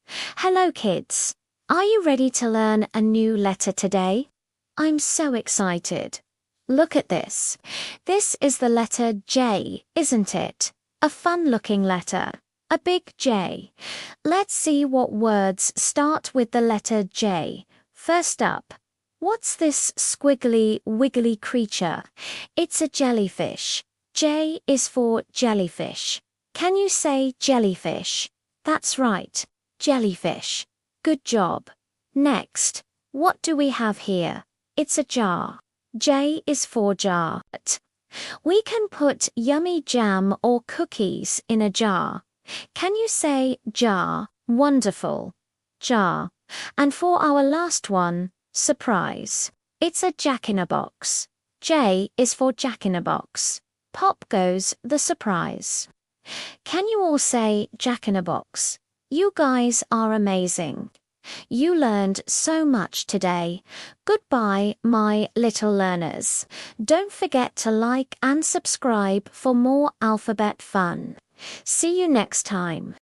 Hello, kids. Are you ready to learn a new letter today? I'm so excited. Look at this. This is the letter J, isn't it? A fun-looking letter. A big J. Let's see what words start with the letter J. First up, what's this squiggly, wiggly creature? It's a jellyfish. J is for jellyfish. Can you say jellyfish? That's right, jellyfish. Good job. Next, what do we have here? It's a jar. J is for jar. We can put yummy jam or cookies in a jar. Can you say jar? Wonderful. Jar. And for our last one, surprise. It's a jack-in-a-box. J is for jack-in-a-box. Pop goes the surprise. Can you all say jack-in-a-box? You guys are amazing. You learned so much today. Goodbye, my little learners. Don't forget to like and subscribe for more alphabet fun. See you next time.